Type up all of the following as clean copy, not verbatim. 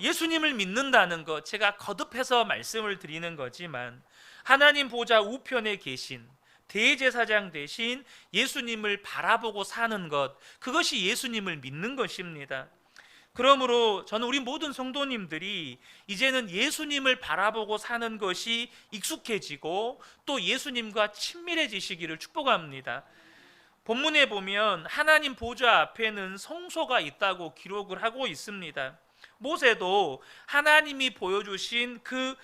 예수님을 믿는다는 것, 제가 거듭해서 말씀을 드리는 거지만 하나님 보좌 우편에 계신 대제사장 대신 예수님을 바라보고 사는 것, 그것이 예수님을 믿는 것입니다. 그러므로 저는 우리 모든 성도님들이 이제는 예수님을 바라보고 사는 것이 익숙해지고 또 예수님과 친밀해지시기를 축복합니다. 본문에 보면 하나님 보좌 앞에는 성소가 있다고 기록을 하고 있습니다. 모세도 하나님이 보여주신 그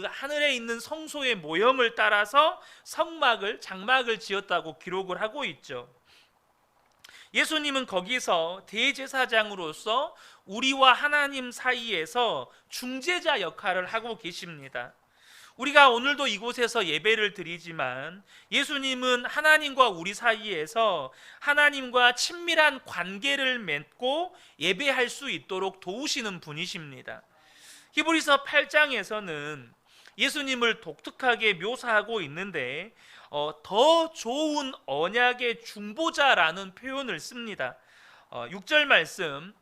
하늘에 있는 성소의 모형을 따라서 장막을 지었다고 기록을 하고 있죠. 예수님은 거기서 대제사장으로서 우리와 하나님 사이에서 중재자 역할을 하고 계십니다. 우리가 오늘도 이곳에서 예배를 드리지만 예수님은 하나님과 우리 사이에서 하나님과 친밀한 관계를 맺고 예배할 수 있도록 도우시는 분이십니다. 히브리서 8장에서는 예수님을 독특하게 묘사하고 있는데 더 좋은 언약의 중보자라는 표현을 씁니다. 6절 말씀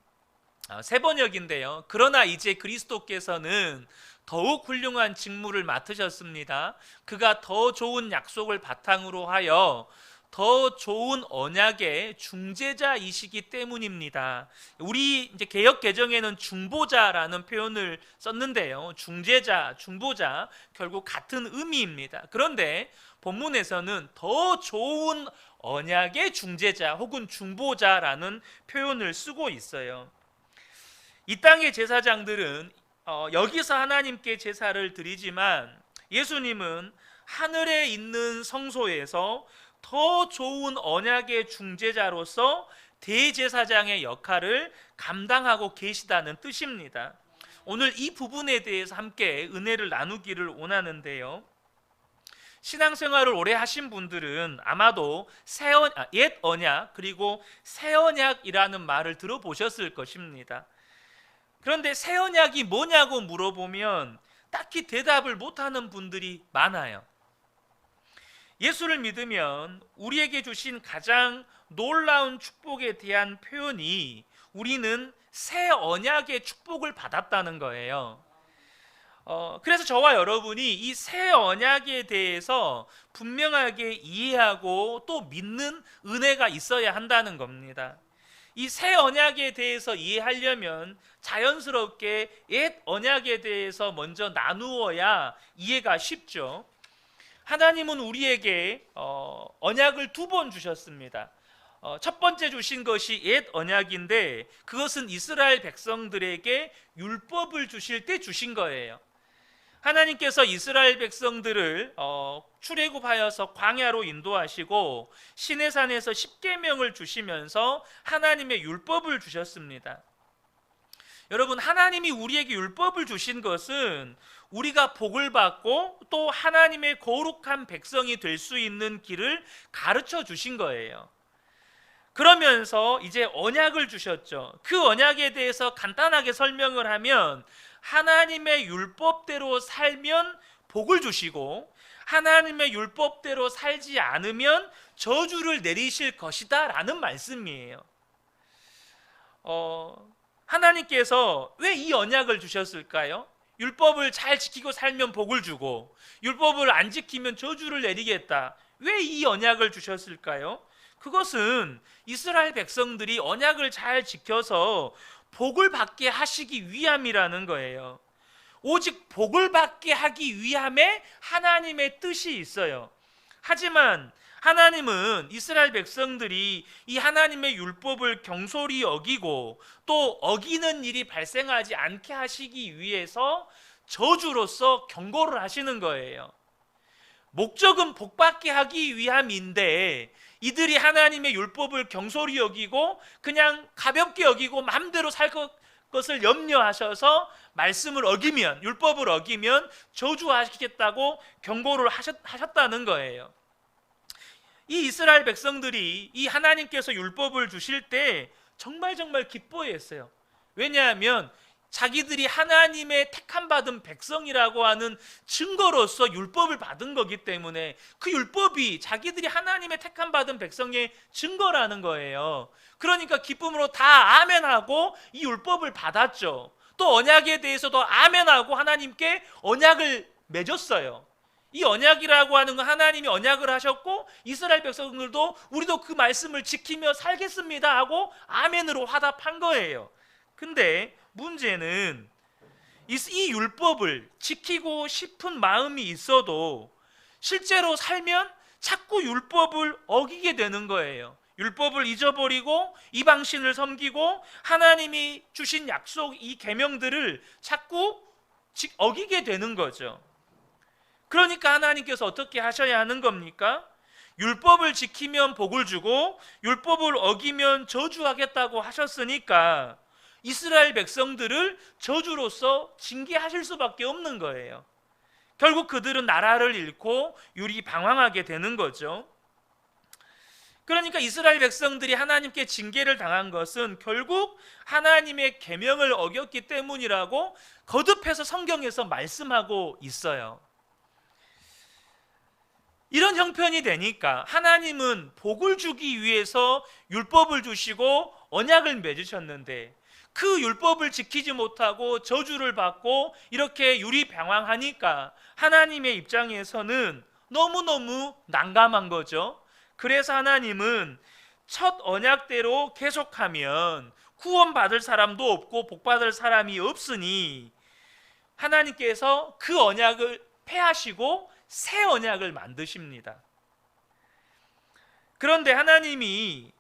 세 번역인데요. 그러나 이제 그리스도께서는 더욱 훌륭한 직무를 맡으셨습니다. 그가 더 좋은 약속을 바탕으로 하여 더 좋은 언약의 중재자이시기 때문입니다. 우리 이제 개역 개정에는 중보자라는 표현을 썼는데요. 중재자, 중보자 결국 같은 의미입니다. 그런데 본문에서는 더 좋은 언약의 중재자 혹은 중보자라는 표현을 쓰고 있어요. 이 땅의 제사장들은 여기서 하나님께 제사를 드리지만 예수님은 하늘에 있는 성소에서 더 좋은 언약의 중재자로서 대제사장의 역할을 감당하고 계시다는 뜻입니다. 오늘 이 부분에 대해서 함께 은혜를 나누기를 원하는데요. 신앙생활을 오래 하신 분들은 아마도 옛 언약 그리고 새 언약이라는 말을 들어보셨을 것입니다. 그런데 새 언약이 뭐냐고 물어보면 딱히 대답을 못하는 분들이 많아요. 예수를 믿으면 우리에게 주신 가장 놀라운 축복에 대한 표현이 우리는 새 언약의 축복을 받았다는 거예요. 그래서 저와 여러분이 이 새 언약에 대해서 분명하게 이해하고 또 믿는 은혜가 있어야 한다는 겁니다. 이 새 언약에 대해서 이해하려면 자연스럽게 옛 언약에 대해서 먼저 나누어야 이해가 쉽죠. 하나님은 우리에게 언약을 2번 주셨습니다. 첫 번째 주신 것이 옛 언약인데 그것은 이스라엘 백성들에게 율법을 주실 때 주신 거예요. 하나님께서 이스라엘 백성들을 출애굽하여서 광야로 인도하시고 시내산에서 십계명을 주시면서 하나님의 율법을 주셨습니다. 여러분, 하나님이 우리에게 율법을 주신 것은 우리가 복을 받고 또 하나님의 거룩한 백성이 될 수 있는 길을 가르쳐 주신 거예요. 그러면서 이제 언약을 주셨죠. 그 언약에 대해서 간단하게 설명을 하면 하나님의 율법대로 살면 복을 주시고 하나님의 율법대로 살지 않으면 저주를 내리실 것이다 라는 말씀이에요. 하나님께서 왜 이 언약을 주셨을까요? 율법을 잘 지키고 살면 복을 주고 율법을 안 지키면 저주를 내리겠다. 왜 이 언약을 주셨을까요? 그것은 이스라엘 백성들이 언약을 잘 지켜서 복을 받게 하시기 위함이라는 거예요. 오직 복을 받게 하기 위함에 하나님의 뜻이 있어요. 하지만 하나님은 이스라엘 백성들이 이 하나님의 율법을 경솔히 어기고 또 어기는 일이 발생하지 않게 하시기 위해서 저주로서 경고를 하시는 거예요. 목적은 복받게 하기 위함인데 이들이 하나님의 율법을 경솔히 여기고 그냥 가볍게 여기고 마음대로 살 것을 염려하셔서 말씀을 어기면, 율법을 어기면 저주하시겠다고 경고를 하셨다는 거예요. 이 이스라엘 백성들이 이 하나님께서 율법을 주실 때 정말 기뻐했어요. 왜냐하면 자기들이 하나님의 택함 받은 백성이라고 하는 증거로서 율법을 받은 거기 때문에 그 율법이 자기들이 하나님의 택함 받은 백성의 증거라는 거예요. 그러니까 기쁨으로 다 아멘하고 이 율법을 받았죠. 또 언약에 대해서도 아멘하고 하나님께 언약을 맺었어요. 이 언약이라고 하는 건 하나님이 언약을 하셨고 이스라엘 백성들도 우리도 그 말씀을 지키며 살겠습니다 하고 아멘으로 화답한 거예요. 근데 문제는 이 율법을 지키고 싶은 마음이 있어도 실제로 살면 자꾸 율법을 어기게 되는 거예요. 율법을 잊어버리고 이방신을 섬기고 하나님이 주신 약속 이 계명들을 자꾸 어기게 되는 거죠. 그러니까 하나님께서 어떻게 하셔야 하는 겁니까? 율법을 지키면 복을 주고 율법을 어기면 저주하겠다고 하셨으니까 이스라엘 백성들을 저주로서 징계하실 수밖에 없는 거예요. 결국 그들은 나라를 잃고 유리방황하게 되는 거죠. 그러니까 이스라엘 백성들이 하나님께 징계를 당한 것은 결국 하나님의 계명을 어겼기 때문이라고 거듭해서 성경에서 말씀하고 있어요. 이런 형편이 되니까 하나님은 복을 주기 위해서 율법을 주시고 언약을 맺으셨는데 그 율법을 지키지 못하고 저주를 받고 이렇게 유리방황하니까 하나님의 입장에서는 너무너무 난감한 거죠. 그래서 하나님은 첫 언약대로 계속하면 구원받을 사람도 없고 복받을 사람이 없으니 하나님께서 그 언약을 폐하시고 새 언약을 만드십니다. 그런데 하나님이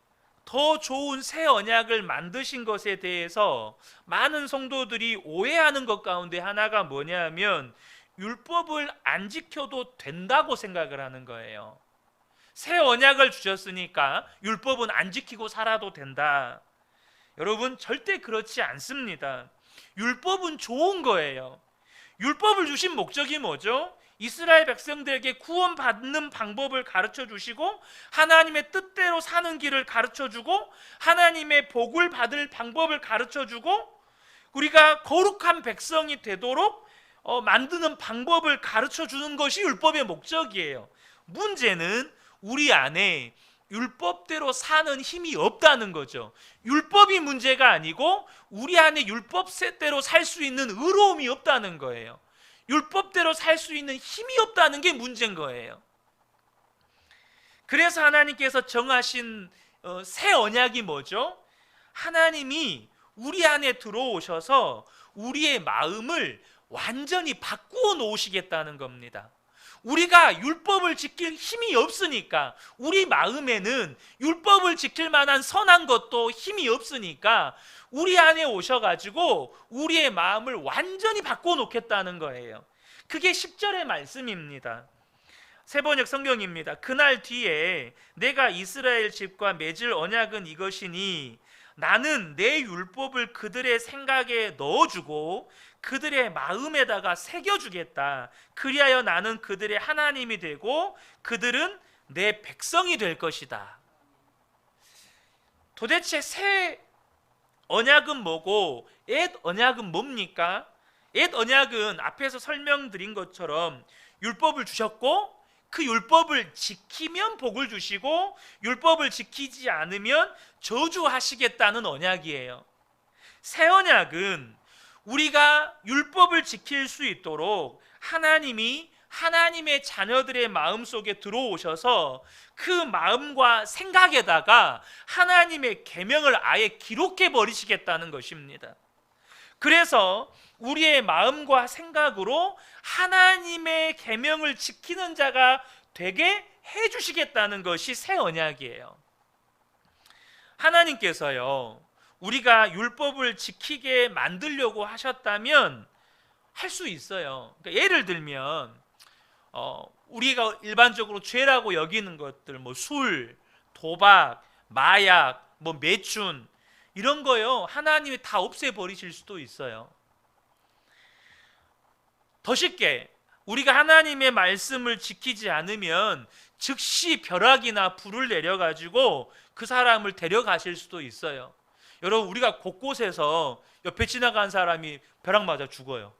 더 좋은 새 언약을 만드신 것에 대해서 많은 성도들이 오해하는 것 가운데 하나가 뭐냐면 율법을 안 지켜도 된다고 생각을 하는 거예요. 새 언약을 주셨으니까 율법은 안 지키고 살아도 된다. 여러분 절대 그렇지 않습니다. 율법은 좋은 거예요. 율법을 주신 목적이 뭐죠? 이스라엘 백성들에게 구원받는 방법을 가르쳐 주시고 하나님의 뜻대로 사는 길을 가르쳐 주고 하나님의 복을 받을 방법을 가르쳐 주고 우리가 거룩한 백성이 되도록 만드는 방법을 가르쳐 주는 것이 율법의 목적이에요. 문제는 우리 안에 율법대로 사는 힘이 없다는 거죠. 율법이 문제가 아니고 우리 안에 율법대로 살 수 있는 의로움이 없다는 거예요. 율법대로 살 수 있는 힘이 없다는 게 문제인 거예요. 그래서 하나님께서 정하신 새 언약이 뭐죠? 하나님이 우리 안에 들어오셔서 우리의 마음을 완전히 바꾸어 놓으시겠다는 겁니다. 우리가 율법을 지킬 힘이 없으니까 우리 마음에는 율법을 지킬 만한 선한 것도 힘이 없으니까 우리 안에 오셔가지고 우리의 마음을 완전히 바꿔 놓겠다는 거예요. 그게 10절의 말씀입니다. 세번역 성경입니다. 그날 뒤에 내가 이스라엘 집과 맺을 언약은 이것이니 나는 내 율법을 그들의 생각에 넣어주고 그들의 마음에다가 새겨주겠다. 그리하여 나는 그들의 하나님이 되고 그들은 내 백성이 될 것이다. 도대체 새 언약은 뭐고 옛 언약은 뭡니까? 옛 언약은 앞에서 설명드린 것처럼 율법을 주셨고 그 율법을 지키면 복을 주시고 율법을 지키지 않으면 저주하시겠다는 언약이에요. 새 언약은 우리가 율법을 지킬 수 있도록 하나님이 하나님의 자녀들의 마음속에 들어오셔서 그 마음과 생각에다가 하나님의 계명을 아예 기록해 버리시겠다는 것입니다. 그래서 우리의 마음과 생각으로 하나님의 계명을 지키는 자가 되게 해 주시겠다는 것이 새 언약이에요. 하나님께서요, 우리가 율법을 지키게 만들려고 하셨다면 할 수 있어요. 그러니까 예를 들면 우리가 일반적으로 죄라고 여기는 것들, 뭐 술, 도박, 마약, 뭐 매춘 이런 거요, 하나님이 다 없애버리실 수도 있어요. 더 쉽게 우리가 하나님의 말씀을 지키지 않으면 즉시 벼락이나 불을 내려가지고 그 사람을 데려가실 수도 있어요. 여러분, 우리가 곳곳에서 옆에 지나간 사람이 벼락 맞아 죽어요.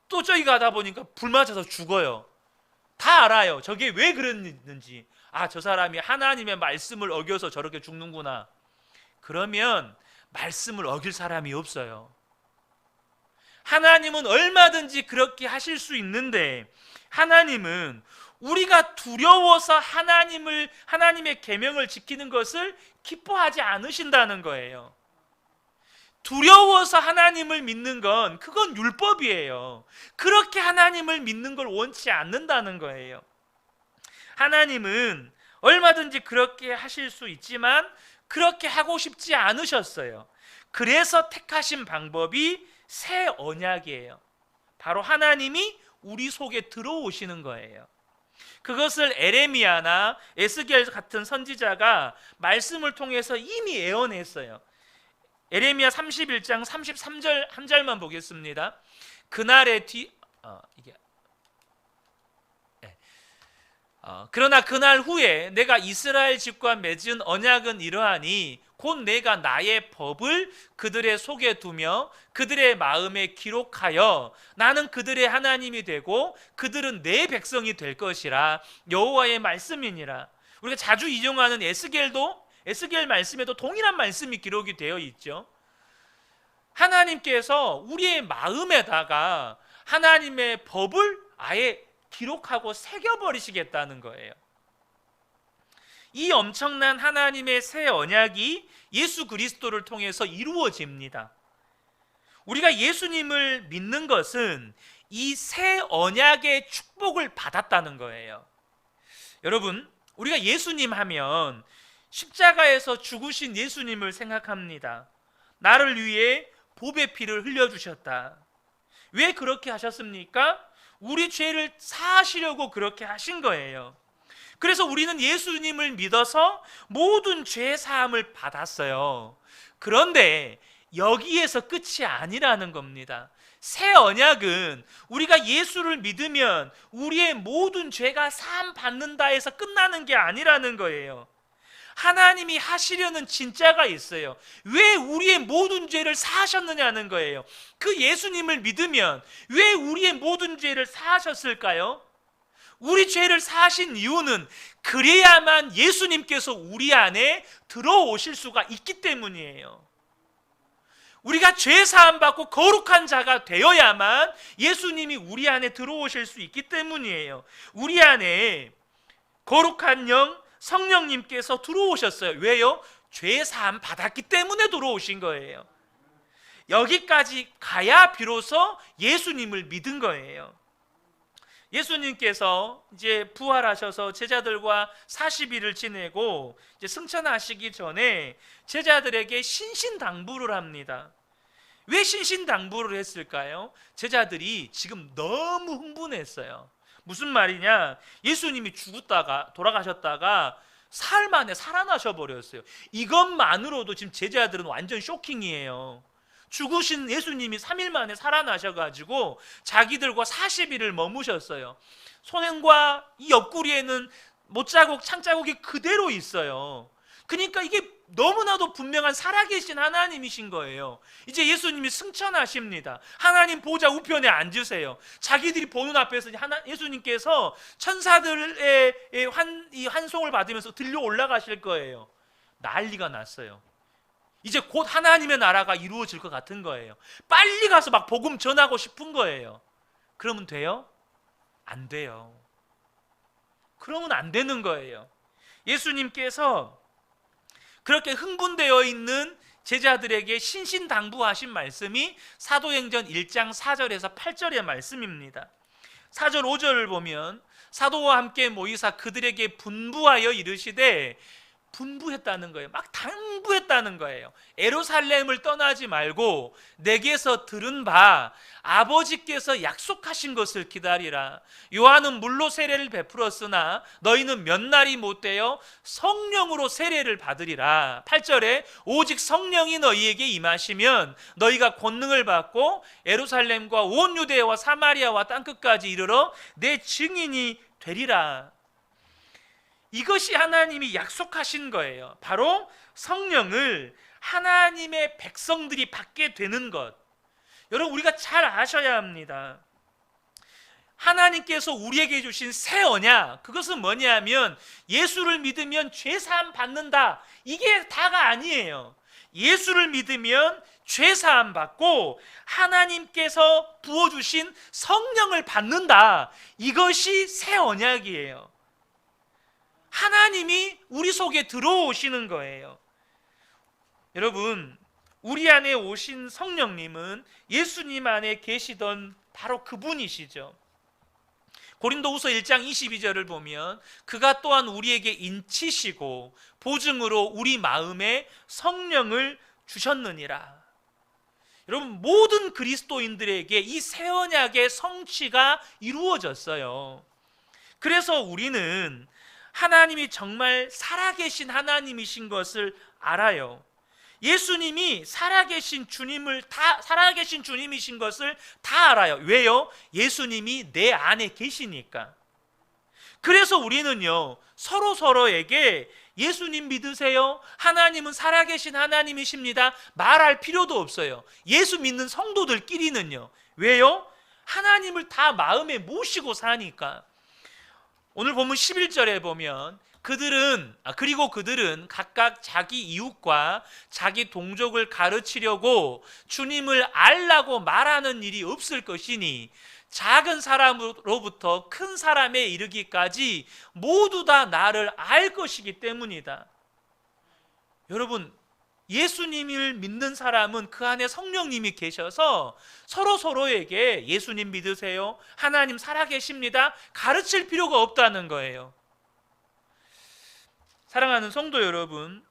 또 저기 가다 보니까 불 맞아서 죽어요. 다 알아요. 저게 왜 그랬는지. 아, 저 사람이 하나님의 말씀을 어겨서 저렇게 죽는구나. 그러면 말씀을 어길 사람이 없어요. 하나님은 얼마든지 그렇게 하실 수 있는데, 하나님은 우리가 두려워서 하나님의 계명을 지키는 것을 기뻐하지 않으신다는 거예요. 두려워서 하나님을 믿는 건 그건 율법이에요. 그렇게 하나님을 믿는 걸 원치 않는다는 거예요. 하나님은 얼마든지 그렇게 하실 수 있지만 그렇게 하고 싶지 않으셨어요. 그래서 택하신 방법이 새 언약이에요. 바로 하나님이 우리 속에 들어오시는 거예요. 그것을 에레미야나 에스겔 같은 선지자가 말씀을 통해서 이미 예언했어요. 에레미야 31장 33절 한 절만 보겠습니다. 그러나 그날 후에 내가 이스라엘 집과 맺은 언약은 이러하니 곧 내가 나의 법을 그들의 속에 두며 그들의 마음에 기록하여 나는 그들의 하나님이 되고 그들은 내 백성이 될 것이라. 여호와의 말씀이니라. 우리가 자주 인용하는 에스겔 말씀에도 동일한 말씀이 기록이 되어 있죠. 하나님께서 우리의 마음에다가 하나님의 법을 아예 기록하고 새겨버리시겠다는 거예요. 이 엄청난 하나님의 새 언약이 예수 그리스도를 통해서 이루어집니다. 우리가 예수님을 믿는 것은 이 새 언약의 축복을 받았다는 거예요. 여러분, 우리가 예수님 하면 십자가에서 죽으신 예수님을 생각합니다. 나를 위해 보배 피를 흘려주셨다. 왜 그렇게 하셨습니까? 우리 죄를 사하시려고 그렇게 하신 거예요. 그래서 우리는 예수님을 믿어서 모든 죄 사함을 받았어요. 그런데 여기에서 끝이 아니라는 겁니다. 새 언약은 우리가 예수를 믿으면 우리의 모든 죄가 사함 받는다 해서 끝나는 게 아니라는 거예요. 하나님이 하시려는 진짜가 있어요. 왜 우리의 모든 죄를 사하셨느냐는 거예요. 그 예수님을 믿으면 왜 우리의 모든 죄를 사하셨을까요? 우리 죄를 사하신 이유는 그래야만 예수님께서 우리 안에 들어오실 수가 있기 때문이에요. 우리가 죄 사함 받고 거룩한 자가 되어야만 예수님이 우리 안에 들어오실 수 있기 때문이에요. 우리 안에 거룩한 영 성령님께서 들어오셨어요. 왜요? 죄 사함 받았기 때문에 들어오신 거예요. 여기까지 가야 비로소 예수님을 믿은 거예요. 예수님께서 이제 부활하셔서 제자들과 40일을 지내고 이제 승천하시기 전에 제자들에게 신신당부를 합니다. 왜 신신당부를 했을까요? 제자들이 지금 너무 흥분했어요. 무슨 말이냐? 예수님이 돌아가셨다가 사흘 만에 살아나셔 버렸어요. 이것만으로도 지금 제자들은 완전 쇼킹이에요. 죽으신 예수님이 3일 만에 살아나셔가지고 자기들과 40일을 머무셨어요. 손과 이 옆구리에는 못자국, 창자국이 그대로 있어요. 그러니까 이게 너무나도 분명한 살아계신 하나님이신 거예요. 이제 예수님이 승천하십니다. 하나님 보좌 우편에 앉으세요. 자기들이 보는 앞에서 예수님께서 천사들의 환송을 받으면서 들려 올라가실 거예요. 난리가 났어요. 이제 곧 하나님의 나라가 이루어질 것 같은 거예요. 빨리 가서 막 복음 전하고 싶은 거예요. 그러면 돼요? 안 돼요. 그러면 안 되는 거예요. 예수님께서 그렇게 흥분되어 있는 제자들에게 신신당부하신 말씀이 사도행전 1장 4절에서 8절의 말씀입니다. 4절 5절을 보면 사도와 함께 모이사 그들에게 분부하여 이르시되, 분부했다는 거예요. 막 당부했다는 거예요. 예루살렘을 떠나지 말고 내게서 들은 바 아버지께서 약속하신 것을 기다리라. 요한은 물로 세례를 베풀었으나 너희는 몇 날이 못되어 성령으로 세례를 받으리라. 8절에 오직 성령이 너희에게 임하시면 너희가 권능을 받고 예루살렘과 온 유대와 사마리아와 땅끝까지 이르러 내 증인이 되리라. 이것이 하나님이 약속하신 거예요. 바로 성령을 하나님의 백성들이 받게 되는 것, 여러분 우리가 잘 아셔야 합니다. 하나님께서 우리에게 주신 새 언약, 그것은 뭐냐면 예수를 믿으면 죄사함 받는다, 이게 다가 아니에요. 예수를 믿으면 죄사함 받고 하나님께서 부어주신 성령을 받는다, 이것이 새 언약이에요. 하나님이 우리 속에 들어오시는 거예요. 여러분, 우리 안에 오신 성령님은 예수님 안에 계시던 바로 그분이시죠. 고린도후서 1장 22절을 보면 그가 또한 우리에게 인치시고 보증으로 우리 마음에 성령을 주셨느니라. 여러분, 모든 그리스도인들에게 이 새 언약의 성취가 이루어졌어요. 그래서 우리는 하나님이 정말 살아계신 하나님이신 것을 알아요. 예수님이 살아계신 주님이신 것을 다 알아요. 왜요? 예수님이 내 안에 계시니까. 그래서 우리는요, 서로에게 예수님 믿으세요? 하나님은 살아계신 하나님이십니다, 말할 필요도 없어요. 예수 믿는 성도들끼리는요. 왜요? 하나님을 다 마음에 모시고 사니까. 오늘 본문 11절에 보면 그리고 그들은 각각 자기 이웃과 자기 동족을 가르치려고 주님을 알라고 말하는 일이 없을 것이니 작은 사람으로부터 큰 사람에 이르기까지 모두 다 나를 알 것이기 때문이다. 여러분, 예수님을 믿는 사람은 그 안에 성령님이 계셔서 서로에게 예수님 믿으세요? 하나님 살아계십니다, 가르칠 필요가 없다는 거예요. 사랑하는 성도 여러분,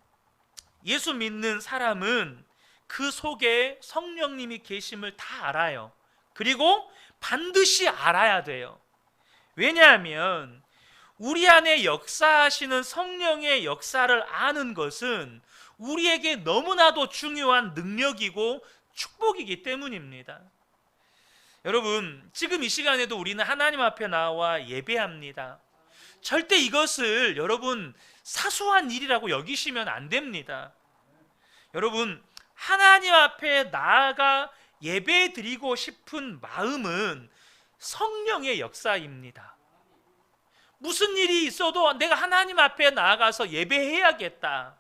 예수 믿는 사람은 그 속에 성령님이 계심을 다 알아요. 그리고 반드시 알아야 돼요. 왜냐하면 우리 안에 역사하시는 성령의 역사를 아는 것은 우리에게 너무나도 중요한 능력이고 축복이기 때문입니다. 여러분, 지금 이 시간에도 우리는 하나님 앞에 나와 예배합니다. 절대 이것을 여러분 사소한 일이라고 여기시면 안 됩니다. 여러분, 하나님 앞에 나아가 예배 드리고 싶은 마음은 성령의 역사입니다. 무슨 일이 있어도 내가 하나님 앞에 나아가서 예배해야겠다.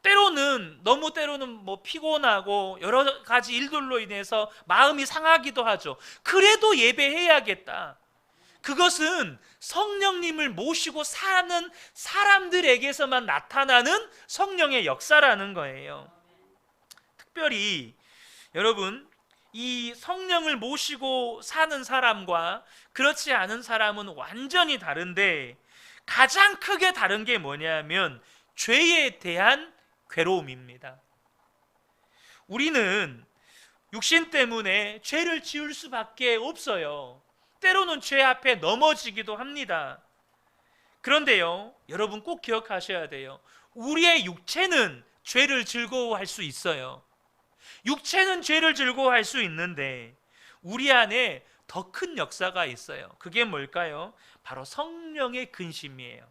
때로는 피곤하고 여러 가지 일들로 인해서 마음이 상하기도 하죠. 그래도 예배해야겠다. 그것은 성령님을 모시고 사는 사람들에게서만 나타나는 성령의 역사라는 거예요. 특별히 여러분, 이 성령을 모시고 사는 사람과 그렇지 않은 사람은 완전히 다른데, 가장 크게 다른 게 뭐냐면 죄에 대한 괴로움입니다. 우리는 육신 때문에 죄를 지을 수밖에 없어요. 때로는 죄 앞에 넘어지기도 합니다. 그런데요, 여러분 꼭 기억하셔야 돼요. 우리의 육체는 죄를 즐거워할 수 있어요. 육체는 죄를 즐거워할 수 있는데 우리 안에 더 큰 역사가 있어요. 그게 뭘까요? 바로 성령의 근심이에요.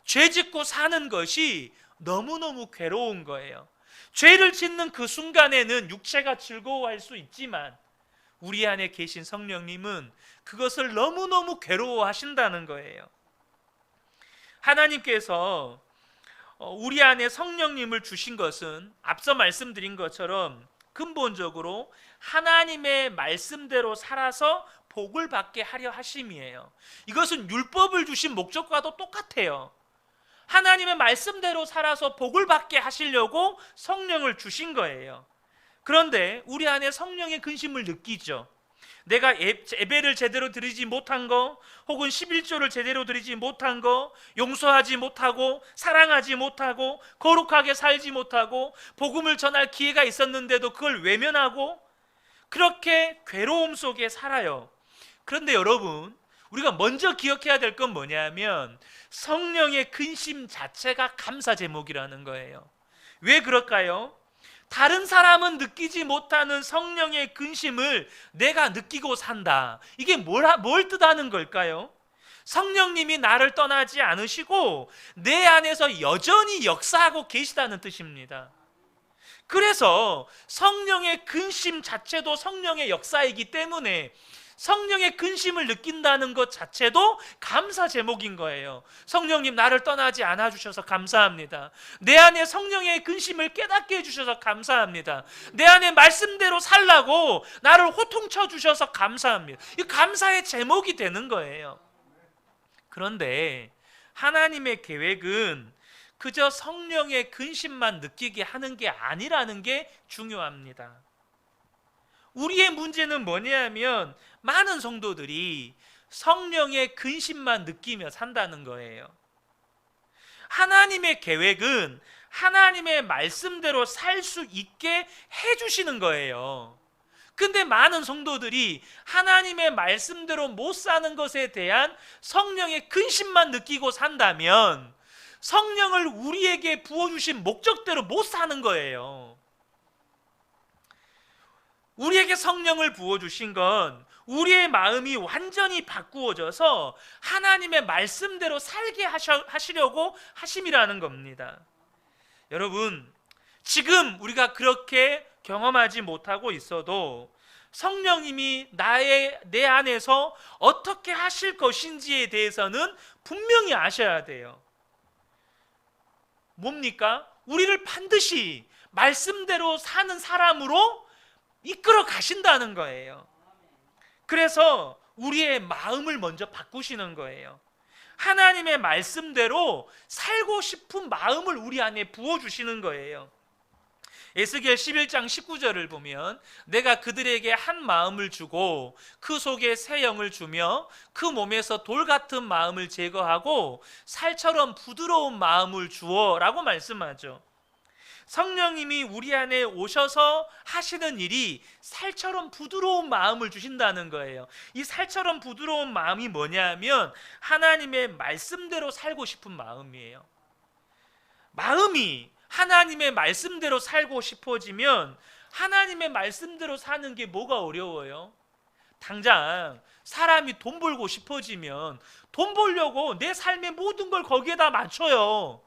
죄 짓고 사는 것이 너무너무 괴로운 거예요. 죄를 짓는 그 순간에는 육체가 즐거워할 수 있지만 우리 안에 계신 성령님은 그것을 너무너무 괴로워하신다는 거예요. 하나님께서 우리 안에 성령님을 주신 것은 앞서 말씀드린 것처럼 근본적으로 하나님의 말씀대로 살아서 복을 받게 하려 하심이에요. 이것은 율법을 주신 목적과도 똑같아요. 하나님의 말씀대로 살아서 복을 받게 하시려고 성령을 주신 거예요. 그런데 우리 안에 성령의 근심을 느끼죠. 내가 예배를 제대로 드리지 못한 거, 혹은 11조를 제대로 드리지 못한 거, 용서하지 못하고 사랑하지 못하고 거룩하게 살지 못하고 복음을 전할 기회가 있었는데도 그걸 외면하고 그렇게 괴로움 속에 살아요. 그런데 여러분, 우리가 먼저 기억해야 될 건 뭐냐면 성령의 근심 자체가 감사 제목이라는 거예요. 왜 그럴까요? 다른 사람은 느끼지 못하는 성령의 근심을 내가 느끼고 산다. 이게 뭘 뜻하는 걸까요? 성령님이 나를 떠나지 않으시고 내 안에서 여전히 역사하고 계시다는 뜻입니다. 그래서 성령의 근심 자체도 성령의 역사이기 때문에 성령의 근심을 느낀다는 것 자체도 감사 제목인 거예요. 성령님 나를 떠나지 않아 주셔서 감사합니다. 내 안에 성령의 근심을 깨닫게 해주셔서 감사합니다. 내 안에 말씀대로 살라고 나를 호통쳐 주셔서 감사합니다. 이 감사의 제목이 되는 거예요. 그런데 하나님의 계획은 그저 성령의 근심만 느끼게 하는 게 아니라는 게 중요합니다. 우리의 문제는 뭐냐면 많은 성도들이 성령의 근심만 느끼며 산다는 거예요. 하나님의 계획은 하나님의 말씀대로 살 수 있게 해주시는 거예요. 근데 많은 성도들이 하나님의 말씀대로 못 사는 것에 대한 성령의 근심만 느끼고 산다면 성령을 우리에게 부어주신 목적대로 못 사는 거예요. 우리에게 성령을 부어주신 건 우리의 마음이 완전히 바꾸어져서 하나님의 말씀대로 살게 하시려고 하심이라는 겁니다. 여러분, 지금 우리가 그렇게 경험하지 못하고 있어도 성령님이 내 안에서 어떻게 하실 것인지에 대해서는 분명히 아셔야 돼요. 뭡니까? 우리를 반드시 말씀대로 사는 사람으로 이끌어 가신다는 거예요. 그래서 우리의 마음을 먼저 바꾸시는 거예요. 하나님의 말씀대로 살고 싶은 마음을 우리 안에 부어주시는 거예요. 에스겔 11장 19절을 보면 내가 그들에게 한 마음을 주고 그 속에 새 영을 주며 그 몸에서 돌 같은 마음을 제거하고 살처럼 부드러운 마음을 주어 라고 말씀하죠. 성령님이 우리 안에 오셔서 하시는 일이 살처럼 부드러운 마음을 주신다는 거예요. 이 살처럼 부드러운 마음이 뭐냐면 하나님의 말씀대로 살고 싶은 마음이에요. 마음이 하나님의 말씀대로 살고 싶어지면 하나님의 말씀대로 사는 게 뭐가 어려워요? 당장 사람이 돈 벌고 싶어지면 돈 벌려고 내 삶의 모든 걸 거기에다 맞춰요.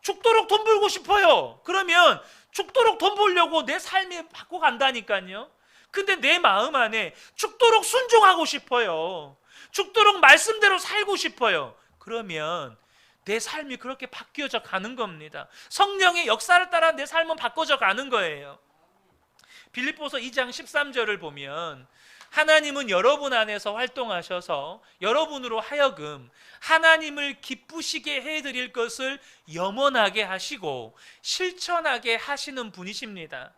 죽도록 돈 벌고 싶어요. 그러면 죽도록 돈 벌려고 내 삶에 바꿔간다니까요. 근데 내 마음 안에 죽도록 순종하고 싶어요. 죽도록 말씀대로 살고 싶어요. 그러면 내 삶이 그렇게 바뀌어져 가는 겁니다. 성령의 역사를 따라 내 삶은 바꿔져 가는 거예요. 빌립보서 2장 13절을 보면 하나님은 여러분 안에서 활동하셔서 여러분으로 하여금 하나님을 기쁘시게 해드릴 것을 염원하게 하시고 실천하게 하시는 분이십니다.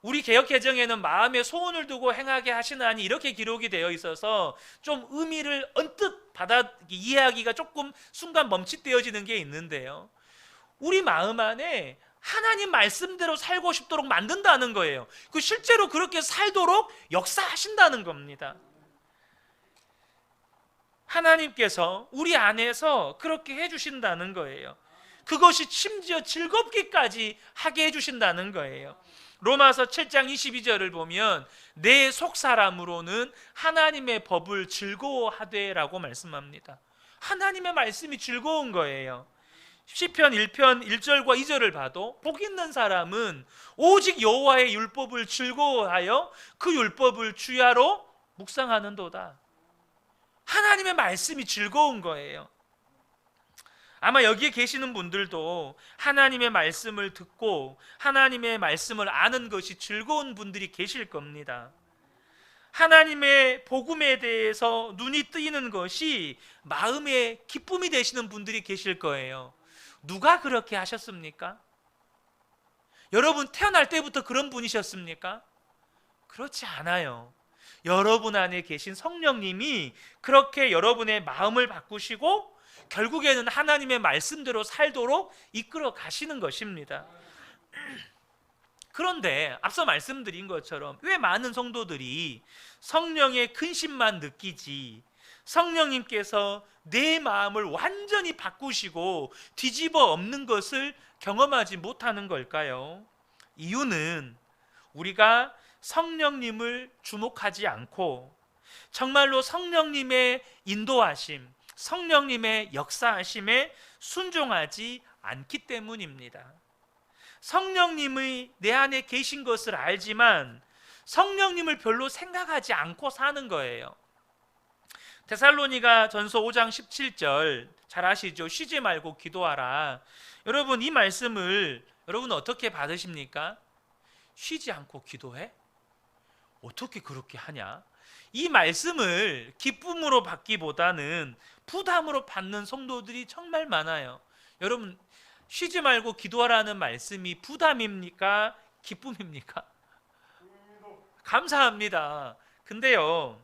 우리 개역개정에는 마음에 소원을 두고 행하게 하시나니 이렇게 기록이 되어 있어서 좀 의미를 언뜻 이해하기가 조금 순간 멈칫되어지는 게 있는데요. 우리 마음 안에 하나님 말씀대로 살고 싶도록 만든다는 거예요. 실제로 그렇게 살도록 역사하신다는 겁니다. 하나님께서 우리 안에서 그렇게 해주신다는 거예요. 그것이 심지어 즐겁기까지 하게 해주신다는 거예요. 로마서 7장 22절을 보면 내 속사람으로는 하나님의 법을 즐거워하되 라고 말씀합니다. 하나님의 말씀이 즐거운 거예요. 시편 1편 1절과 2절을 봐도 복 있는 사람은 오직 여호와의 율법을 즐거워하여 그 율법을 주야로 묵상하는도다. 하나님의 말씀이 즐거운 거예요. 아마 여기에 계시는 분들도 하나님의 말씀을 듣고 하나님의 말씀을 아는 것이 즐거운 분들이 계실 겁니다. 하나님의 복음에 대해서 눈이 뜨이는 것이 마음의 기쁨이 되시는 분들이 계실 거예요. 누가 그렇게 하셨습니까? 여러분 태어날 때부터 그런 분이셨습니까? 그렇지 않아요. 여러분 안에 계신 성령님이 그렇게 여러분의 마음을 바꾸시고 결국에는 하나님의 말씀대로 살도록 이끌어 가시는 것입니다. 그런데 앞서 말씀드린 것처럼 왜 많은 성도들이 성령의 근심만 느끼지 성령님께서 내 마음을 완전히 바꾸시고 뒤집어 엎는 것을 경험하지 못하는 걸까요? 이유는 우리가 성령님을 주목하지 않고 정말로 성령님의 인도하심, 성령님의 역사하심에 순종하지 않기 때문입니다. 성령님이 내 안에 계신 것을 알지만 성령님을 별로 생각하지 않고 사는 거예요. 데살로니가 전서 5장 17절 잘 아시죠? 쉬지 말고 기도하라. 여러분, 이 말씀을 여러분 어떻게 받으십니까? 쉬지 않고 기도해? 어떻게 그렇게 하냐? 이 말씀을 기쁨으로 받기보다는 부담으로 받는 성도들이 정말 많아요. 여러분, 쉬지 말고 기도하라는 말씀이 부담입니까? 기쁨입니까? 감사합니다. 근데요,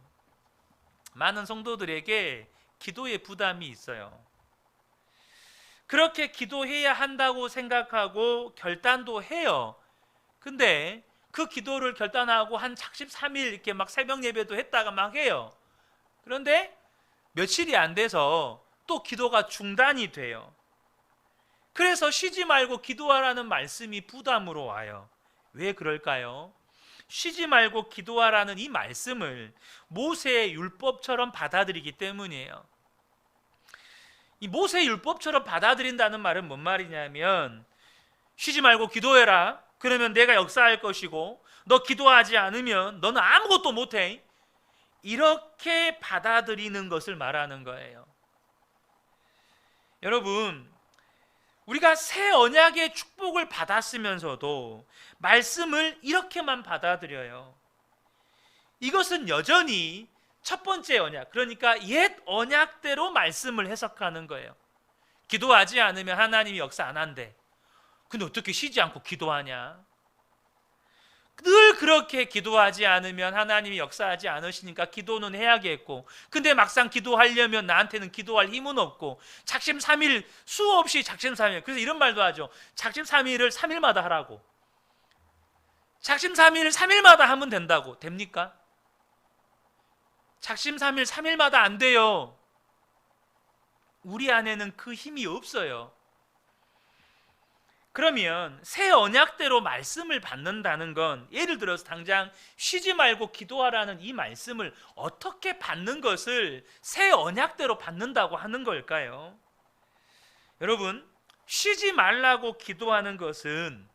많은 성도들에게 기도의 부담이 있어요. 그렇게 기도해야 한다고 생각하고 결단도 해요. 근데 그 기도를 결단하고 한 작심 3일 이렇게 막 새벽 예배도 했다가 막 해요. 그런데 며칠이 안 돼서 또 기도가 중단이 돼요. 그래서 쉬지 말고 기도하라는 말씀이 부담으로 와요. 왜 그럴까요? 쉬지 말고 기도하라는 이 말씀을 모세의 율법처럼 받아들이기 때문이에요. 이 모세의 율법처럼 받아들인다는 말은 뭔 말이냐면, 쉬지 말고 기도해라. 그러면 내가 역사할 것이고, 너 기도하지 않으면 너는 아무것도 못해. 이렇게 받아들이는 것을 말하는 거예요. 여러분, 우리가 새 언약의 축복을 받았으면서도 말씀을 이렇게만 받아들여요. 이것은 여전히 첫 번째 언약, 그러니까 옛 언약대로 말씀을 해석하는 거예요. 기도하지 않으면 하나님이 역사 안 한대. 근데 어떻게 쉬지 않고 기도하냐? 늘 그렇게 기도하지 않으면 하나님이 역사하지 않으시니까 기도는 해야겠고, 근데 막상 기도하려면 나한테는 기도할 힘은 없고, 작심 3일 수없이 작심 3일, 그래서 이런 말도 하죠. 작심 3일을 3일마다 하라고. 작심 3일을 3일마다 하면 된다고. 됩니까? 작심 3일 3일마다 안 돼요. 우리 안에는 그 힘이 없어요. 그러면 새 언약대로 말씀을 받는다는 건, 예를 들어서 당장 쉬지 말고 기도하라는 이 말씀을 어떻게 받는 것을 새 언약대로 받는다고 하는 걸까요? 여러분, 쉬지 말라고 기도하는 것은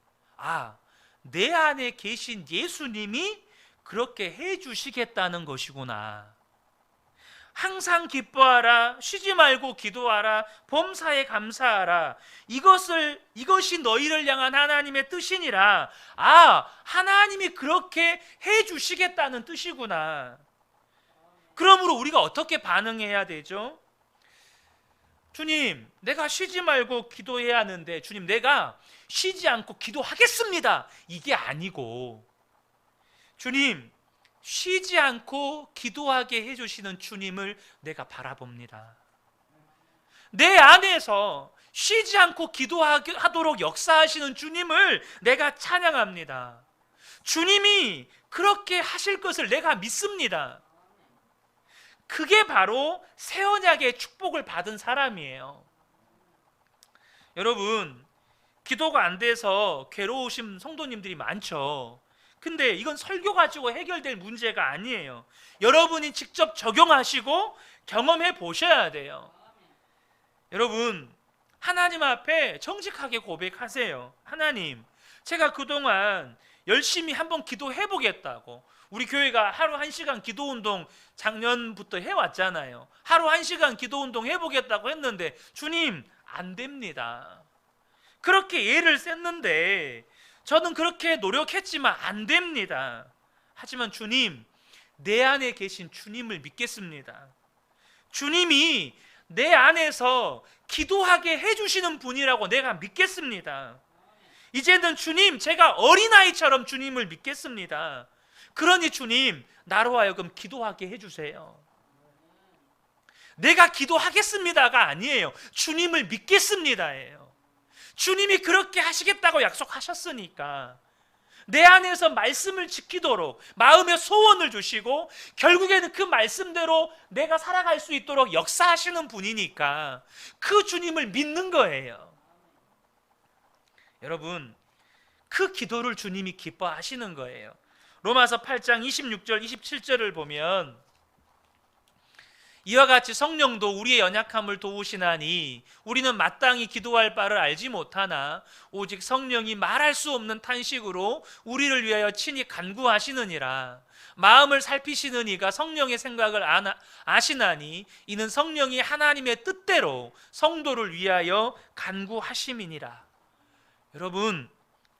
내 안에 계신 예수님이 그렇게 해주시겠다는 것이구나. 항상 기뻐하라, 쉬지 말고 기도하라, 범사에 감사하라. 이것이 너희를 향한 하나님의 뜻이니라. 하나님이 그렇게 해주시겠다는 뜻이구나. 그러므로 우리가 어떻게 반응해야 되죠? 주님, 내가 쉬지 말고 기도해야 하는데, 주님, 내가 쉬지 않고 기도하겠습니다. 이게 아니고, 주님, 쉬지 않고 기도하게 해주시는 주님을 내가 바라봅니다. 내 안에서 쉬지 않고 기도하도록 역사하시는 주님을 내가 찬양합니다. 주님이 그렇게 하실 것을 내가 믿습니다. 그게 바로 새 언약의 축복을 받은 사람이에요. 여러분, 기도가 안 돼서 괴로우신 성도님들이 많죠. 근데 이건 설교 가지고 해결될 문제가 아니에요. 여러분이 직접 적용하시고 경험해 보셔야 돼요. 여러분, 하나님 앞에 정직하게 고백하세요. 하나님, 제가 그동안 열심히 한번 기도해 보겠다고, 우리 교회가 하루 1시간 기도운동 작년부터 해왔잖아요. 하루 1시간 기도운동 해보겠다고 했는데 주님, 안 됩니다. 그렇게 예를 썼는데 저는 그렇게 노력했지만 안 됩니다. 하지만 주님, 내 안에 계신 주님을 믿겠습니다. 주님이 내 안에서 기도하게 해주시는 분이라고 내가 믿겠습니다. 이제는 주님, 제가 어린아이처럼 주님을 믿겠습니다. 그러니 주님, 나로 하여금 기도하게 해주세요. 내가 기도하겠습니다가 아니에요. 주님을 믿겠습니다예요. 주님이 그렇게 하시겠다고 약속하셨으니까 내 안에서 말씀을 지키도록 마음의 소원을 주시고 결국에는 그 말씀대로 내가 살아갈 수 있도록 역사하시는 분이니까 그 주님을 믿는 거예요. 여러분, 그 기도를 주님이 기뻐하시는 거예요. 로마서 8장 26절 27절을 보면 이와 같이 성령도 우리의 연약함을 도우시나니 우리는 마땅히 기도할 바를 알지 못하나 오직 성령이 말할 수 없는 탄식으로 우리를 위하여 친히 간구하시느니라. 마음을 살피시는 이가 성령의 생각을 아시나니 이는 성령이 하나님의 뜻대로 성도를 위하여 간구하심이니라. 여러분,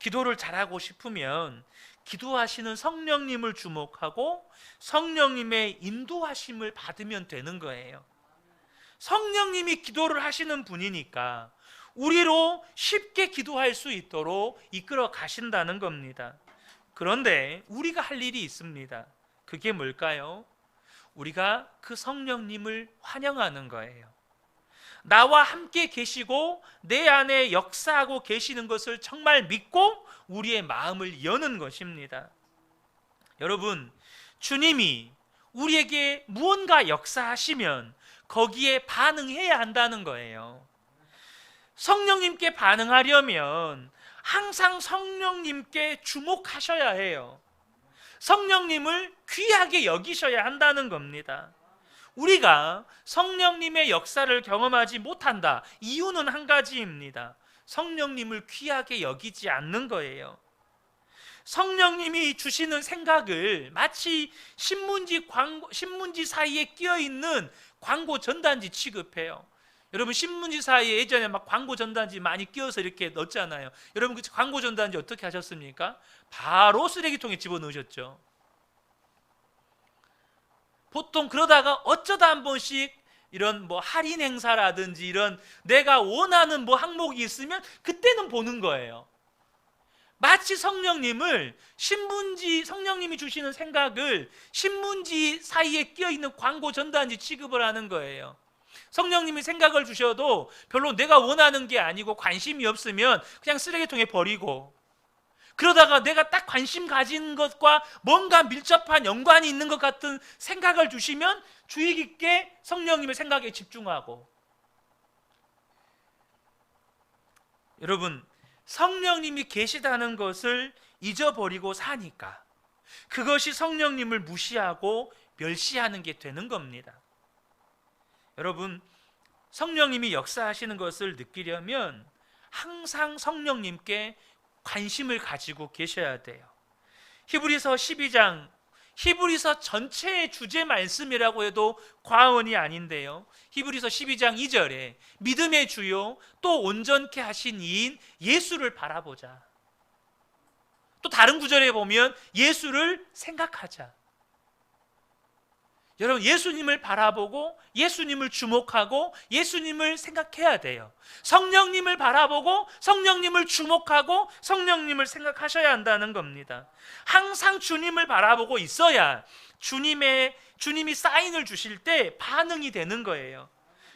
기도를 잘하고 싶으면 기도하시는 성령님을 주목하고 성령님의 인도하심을 받으면 되는 거예요. 성령님이 기도를 하시는 분이니까 우리로 쉽게 기도할 수 있도록 이끌어 가신다는 겁니다. 그런데 우리가 할 일이 있습니다. 그게 뭘까요? 우리가 그 성령님을 환영하는 거예요. 나와 함께 계시고 내 안에 역사하고 계시는 것을 정말 믿고 우리의 마음을 여는 것입니다. 여러분, 주님이 우리에게 무언가 역사하시면 거기에 반응해야 한다는 거예요. 성령님께 반응하려면 항상 성령님께 주목하셔야 해요. 성령님을 귀하게 여기셔야 한다는 겁니다. 우리가 성령님의 역사를 경험하지 못한다. 이유는 한 가지입니다. 성령님을 귀하게 여기지 않는 거예요. 성령님이 주시는 생각을 마치 신문지 사이에 끼어있는 광고 전단지 취급해요. 여러분, 신문지 사이에 예전에 막 광고 전단지 많이 끼워서 이렇게 넣었잖아요. 여러분, 그 광고 전단지 어떻게 하셨습니까? 바로 쓰레기통에 집어넣으셨죠. 보통 그러다가 어쩌다 한 번씩 이런 뭐 할인 행사라든지 이런 내가 원하는 뭐 항목이 있으면 그때는 보는 거예요. 마치 성령님이 주시는 생각을 신문지 사이에 끼어있는 광고 전단지 취급을 하는 거예요. 성령님이 생각을 주셔도 별로 내가 원하는 게 아니고 관심이 없으면 그냥 쓰레기통에 버리고, 그러다가 내가 딱 관심 가진 것과 뭔가 밀접한 연관이 있는 것 같은 생각을 주시면 주의 깊게 성령님의 생각에 집중하고. 여러분, 성령님이 계시다는 것을 잊어버리고 사니까 그것이 성령님을 무시하고 멸시하는 게 되는 겁니다. 여러분, 성령님이 역사하시는 것을 느끼려면 항상 성령님께 관심을 가지고 계셔야 돼요. 히브리서 12장, 히브리서 전체의 주제 말씀이라고 해도 과언이 아닌데요. 히브리서 12장 2절에 믿음의 주요 또 온전케 하신 이인 예수를 바라보자. 또 다른 구절에 보면 예수를 생각하자. 여러분, 예수님을 바라보고 예수님을 주목하고 예수님을 생각해야 돼요. 성령님을 바라보고 성령님을 주목하고 성령님을 생각하셔야 한다는 겁니다. 항상 주님을 바라보고 있어야 주님이 사인을 주실 때 반응이 되는 거예요.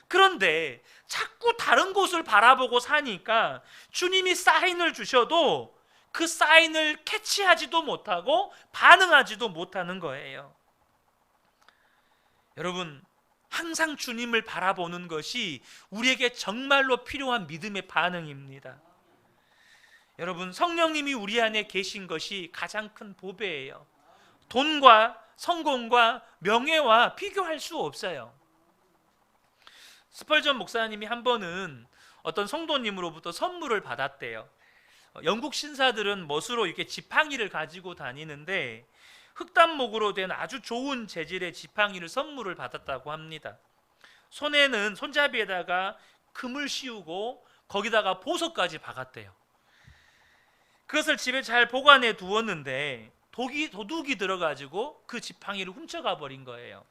그런데 자꾸 다른 곳을 바라보고 사니까 주님이 사인을 주셔도 그 사인을 캐치하지도 못하고 반응하지도 못하는 거예요. 여러분, 항상 주님을 바라보는 것이 우리에게 정말로 필요한 믿음의 반응입니다. 여러분, 성령님이 우리 안에 계신 것이 가장 큰 보배예요. 돈과 성공과 명예와 비교할 수 없어요. 스펄전 목사님이 한 번은 어떤 성도님으로부터 선물을 받았대요. 영국 신사들은 멋으로 이렇게 지팡이를 가지고 다니는데 흑단목으로 된 아주 좋은 재질의 지팡이를 선물을 받았다고 합니다. 손잡이에다가 금을 씌우고 거기다가 보석까지 박았대요. 그것을 집에 잘 보관해 두었는데 도둑이 들어가지고 그 지팡이를 훔쳐가 버린 거예요.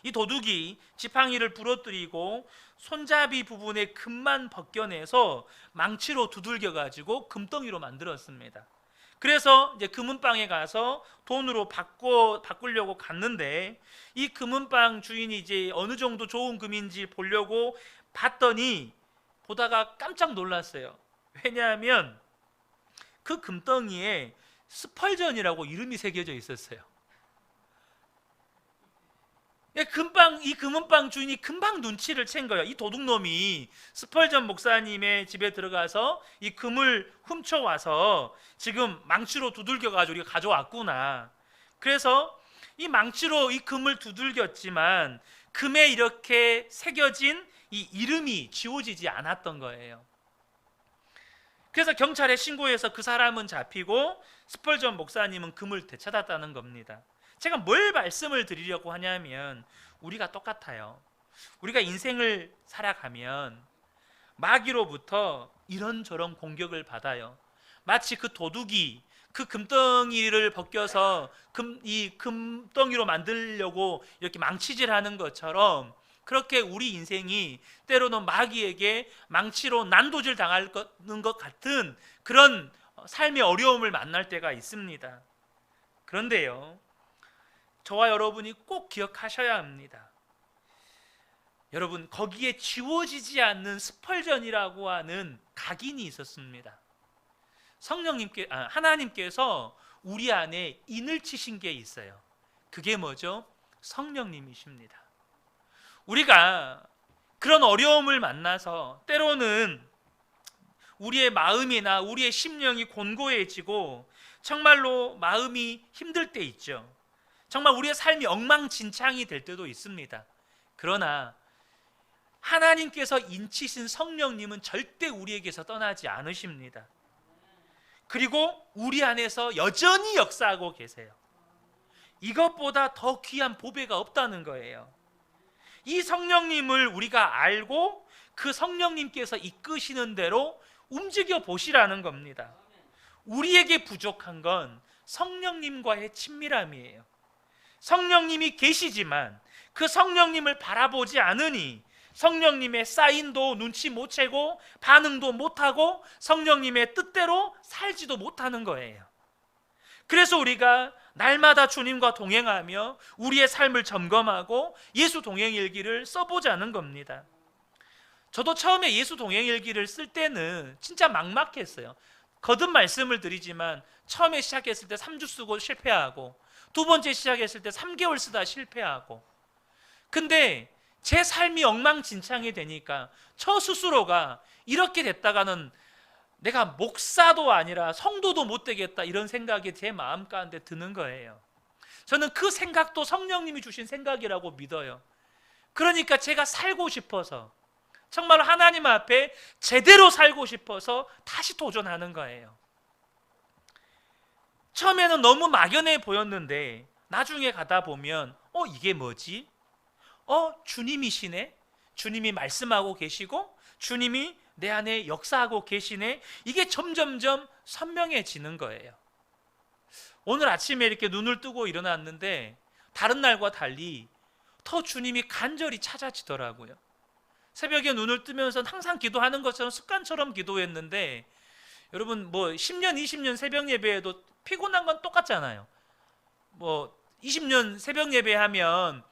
이 도둑이 지팡이를 부러뜨리고 손잡이 부분의 금만 벗겨내서 망치로 두들겨 가지고 금덩이로 만들었습니다. 그래서 이제 금은방에 가서 돈으로 바꾸려고 갔는데 이 금은방 주인이 이제 어느 정도 좋은 금인지 보려고 봤더니 보다가 깜짝 놀랐어요. 왜냐하면 그 금덩이에 스펄전이라고 이름이 새겨져 있었어요. 이 금은방 주인이 금방 눈치를 챈 거예요. 이 도둑놈이 스펄전 목사님의 집에 들어가서 이 금을 훔쳐와서 지금 망치로 두들겨가지고 우리가 가져왔구나. 그래서 이 망치로 이 금을 두들겼지만 금에 이렇게 새겨진 이 이름이 지워지지 않았던 거예요. 그래서 경찰에 신고해서 그 사람은 잡히고 스펄전 목사님은 금을 되찾았다는 겁니다. 제가 뭘 말씀을 드리려고 하냐면 우리가 똑같아요. 우리가 인생을 살아가면 마귀로부터 이런저런 공격을 받아요. 마치 그 도둑이 그 금덩이를 벗겨서 이 금덩이로 만들려고 이렇게 망치질하는 것처럼 그렇게 우리 인생이 때로는 마귀에게 망치로 난도질 당하는 것 같은 그런 삶의 어려움을 만날 때가 있습니다. 그런데요, 저와 여러분이 꼭 기억하셔야 합니다. 여러분, 거기에 지워지지 않는 스펄전이라고 하는 각인이 있었습니다. 하나님께서 우리 안에 인을 치신 게 있어요. 그게 뭐죠? 성령님이십니다. 우리가 그런 어려움을 만나서 때로는 우리의 마음이나 우리의 심령이 곤고해지고 정말로 마음이 힘들 때 있죠. 정말 우리의 삶이 엉망진창이 될 때도 있습니다. 그러나 하나님께서 인치신 성령님은 절대 우리에게서 떠나지 않으십니다. 그리고 우리 안에서 여전히 역사하고 계세요. 이것보다 더 귀한 보배가 없다는 거예요. 이 성령님을 우리가 알고 그 성령님께서 이끄시는 대로 움직여 보시라는 겁니다. 우리에게 부족한 건 성령님과의 친밀함이에요. 성령님이 계시지만 그 성령님을 바라보지 않으니 성령님의 사인도 눈치 못 채고 반응도 못하고 성령님의 뜻대로 살지도 못하는 거예요. 그래서 우리가 날마다 주님과 동행하며 우리의 삶을 점검하고 예수 동행일기를 써보자는 겁니다. 저도 처음에 예수 동행일기를 쓸 때는 진짜 막막했어요. 거듭 말씀을 드리지만 처음에 시작했을 때 3주 쓰고 실패하고 두 번째 시작했을 때 3개월 쓰다 실패하고, 근데 제 삶이 엉망진창이 되니까 저 스스로가 이렇게 됐다가는 내가 목사도 아니라 성도도 못 되겠다, 이런 생각이 제 마음 가운데 드는 거예요. 저는 그 생각도 성령님이 주신 생각이라고 믿어요. 그러니까 제가 살고 싶어서, 정말 하나님 앞에 제대로 살고 싶어서 다시 도전하는 거예요. 처음에는 너무 막연해 보였는데 나중에 가다 보면 이게 뭐지? 주님이시네? 주님이 말씀하고 계시고 주님이 내 안에 역사하고 계시네? 이게 점점점 선명해지는 거예요. 오늘 아침에 이렇게 눈을 뜨고 일어났는데 다른 날과 달리 더 주님이 간절히 찾아지더라고요. 새벽에 눈을 뜨면서 항상 기도하는 것처럼 습관처럼 기도했는데, 여러분 10년 20년 새벽 예배에도 피곤한 건 똑같잖아요. 20년 새벽 예배하면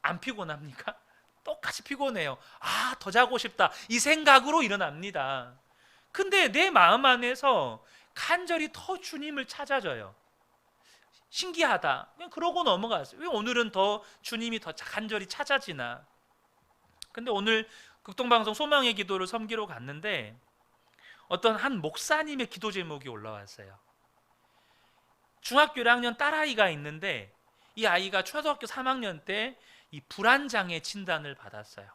안 피곤합니까? 똑같이 피곤해요. 더 자고 싶다, 이 생각으로 일어납니다. 근데 내 마음 안에서 간절히 더 주님을 찾아줘요. 신기하다, 그냥 그러고 넘어갔어요. 왜 오늘은 더 주님이 더 간절히 찾아지나. 근데 오늘 극동방송 소망의 기도를 섬기러 갔는데 어떤 한 목사님의 기도 제목이 올라왔어요. 중학교 1학년 딸아이가 있는데 이 아이가 초등학교 3학년 때 이 불안장애 진단을 받았어요.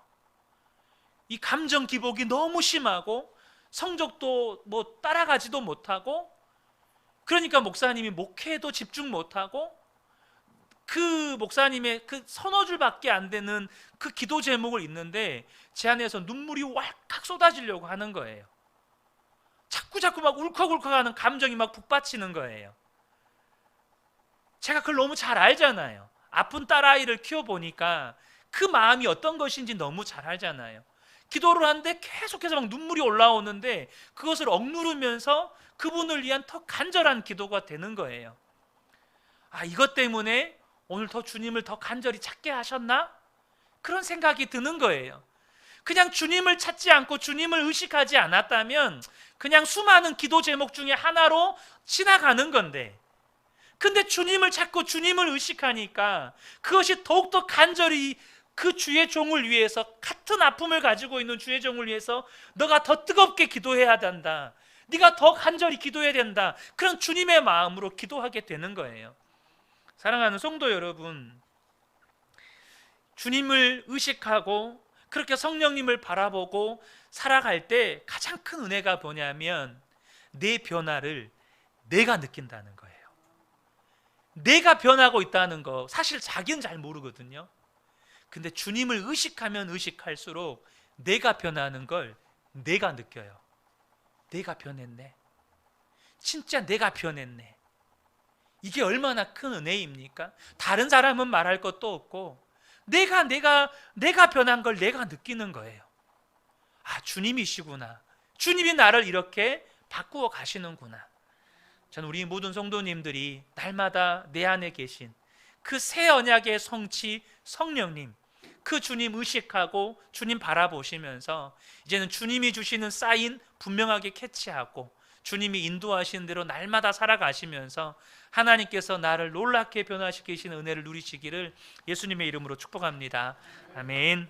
이 감정 기복이 너무 심하고 성적도 따라가지도 못하고, 그러니까 목사님이 목회도 집중 못하고 그 목사님의 그 서너 줄밖에 안 되는 그 기도 제목을 읽는데 제 안에서 눈물이 왈칵 쏟아지려고 하는 거예요. 자꾸 막 울컥울컥하는 감정이 막 북받치는 거예요. 제가 그걸 너무 잘 알잖아요. 아픈 딸아이를 키워보니까 그 마음이 어떤 것인지 너무 잘 알잖아요. 기도를 하는데 계속해서 막 눈물이 올라오는데 그것을 억누르면서 그분을 위한 더 간절한 기도가 되는 거예요. 이것 때문에 오늘 더 주님을 더 간절히 찾게 하셨나? 그런 생각이 드는 거예요. 그냥 주님을 찾지 않고 주님을 의식하지 않았다면 그냥 수많은 기도 제목 중에 하나로 지나가는 건데, 근데 주님을 찾고 주님을 의식하니까 그것이 더욱더 간절히 그 주의 종을 위해서, 같은 아픔을 가지고 있는 주의 종을 위해서 너가 더 뜨겁게 기도해야 된다, 네가 더 간절히 기도해야 된다, 그런 주님의 마음으로 기도하게 되는 거예요. 사랑하는 성도 여러분, 주님을 의식하고 그렇게 성령님을 바라보고 살아갈 때 가장 큰 은혜가 뭐냐면 내 변화를 내가 느낀다는 거예요. 내가 변하고 있다는 거 사실 자기는 잘 모르거든요. 근데 주님을 의식하면 의식할수록 내가 변하는 걸 내가 느껴요. 내가 변했네. 진짜 내가 변했네. 이게 얼마나 큰 은혜입니까? 다른 사람은 말할 것도 없고 내가 변한 걸 내가 느끼는 거예요. 아, 주님이시구나. 주님이 나를 이렇게 바꾸어 가시는구나. 저는 우리 모든 성도님들이 날마다 내 안에 계신 그 새 언약의 성취 성령님, 그 주님 의식하고 주님 바라보시면서 이제는 주님이 주시는 사인 분명하게 캐치하고 주님이 인도하시는 대로 날마다 살아가시면서 하나님께서 나를 놀랍게 변화시키시는 은혜를 누리시기를 예수님의 이름으로 축복합니다. 아멘.